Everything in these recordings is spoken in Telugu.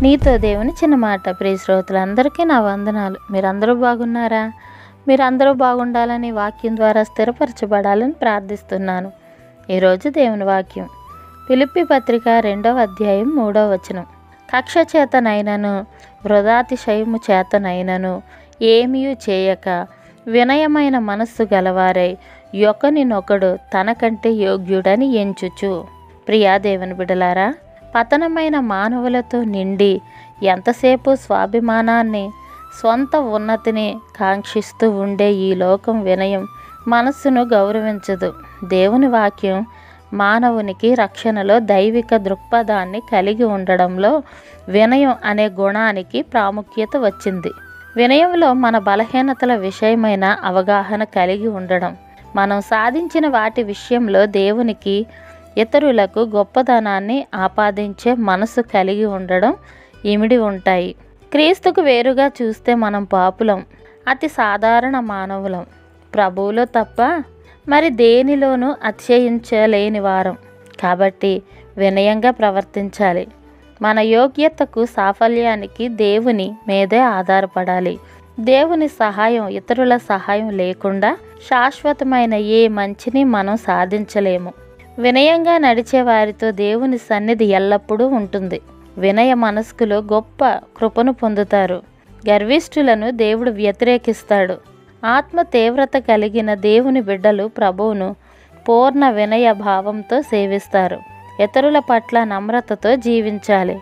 నీతో దేవుని చిన్న మాట. ప్రియ శ్రోతలందరికీ నా వందనాలు. మీరందరూ బాగున్నారా? మీరందరూ బాగుండాలని వాక్యం ద్వారా స్థిరపరచబడాలని ప్రార్థిస్తున్నాను. ఈరోజు దేవుని వాక్యం ఫిలిప్పీ పత్రిక 2వ అధ్యాయం 3వ వచనం. కక్ష చేతనైనను వృధాతిశయము చేతనైనను ఏమీయూ చేయక వినయమైన మనస్సు గలవారై ఒకనినొకడు తనకంటే యోగ్యుడని ఎంచుచు. ప్రియా దేవుని బిడ్డలారా, పతనమైన మానవులతో నిండి ఎంతసేపు స్వాభిమానాన్ని, స్వంత ఉన్నతిని కాంక్షిస్తూ ఉండే ఈ లోకం వినయం మనస్సును గౌరవించదు. దేవుని వాక్యం మానవునికి రక్షణలో దైవిక దృక్పథాన్ని కలిగి ఉండడంలో వినయం అనే గుణానికి ప్రాముఖ్యత వచ్చింది. వినయంలో మన బలహీనతల విషయమైన అవగాహన కలిగి ఉండడం, మనం సాధించిన వాటి విషయంలో దేవునికి, ఇతరులకు గొప్పదనాన్ని ఆపాదించే మనసు కలిగి ఉండడం ఇమిడి ఉంటాయి. క్రీస్తుకు వేరుగా చూస్తే మనం పాపులం, అతి సాధారణ మానవులం, ప్రభువులో తప్ప మరి దేనిలోనూ అతిశయించలేని వారం. కాబట్టి వినయంగా ప్రవర్తించాలి. మన యోగ్యతకు, సాఫల్యానికి దేవుని మీదే ఆధారపడాలి. దేవుని సహాయం, ఇతరుల సహాయం లేకుండా శాశ్వతమైన ఏ మంచిని మనం సాధించలేము. వినయంగా నడిచే వారితో దేవుని సన్నిధి ఎల్లప్పుడూ ఉంటుంది. వినయ మనస్కులు గొప్ప కృపను పొందుతారు. గర్విష్ఠులను దేవుడు వ్యతిరేకిస్తాడు. ఆత్మ తీవ్రత కలిగిన దేవుని బిడ్డలు ప్రభువును పూర్ణ వినయ భావంతో సేవిస్తారు. ఇతరుల పట్ల నమ్రతతో జీవించాలి.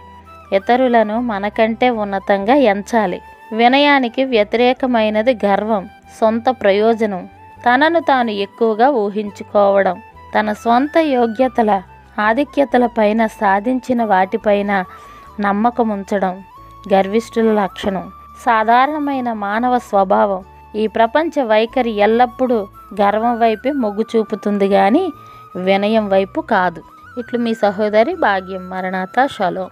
ఇతరులను మనకంటే ఉన్నతంగా ఎంచాలి. వినయానికి వ్యతిరేకమైనది గర్వం, సొంత ప్రయోజనం, తనను తాను ఎక్కువగా ఊహించుకోవడం, తన స్వంత యోగ్యతల, ఆధిక్యతల పైన, సాధించిన వాటిపైన నమ్మకం ఉంచడం గర్విష్ఠుల లక్షణం. సాధారణమైన మానవ స్వభావం. ఈ ప్రపంచ వైఖరి ఎల్లప్పుడూ గర్వం వైపే మొగ్గు చూపుతుంది కానీ వినయం వైపు కాదు. ఇట్లు మీ సహోదరి భాగ్యం. మరణాత. షలోం.